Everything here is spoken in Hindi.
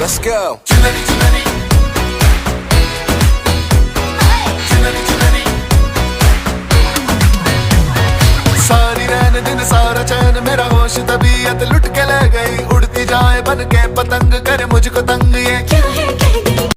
Let's go. चुनरी चुनरी चुनरी चुनरी सारी रैन दिन सारा चैन मेरा होश तबीयत लुट के ले गई, उड़ती जाए बन के पतंग करे मुझको तंग ये क्या है कह गई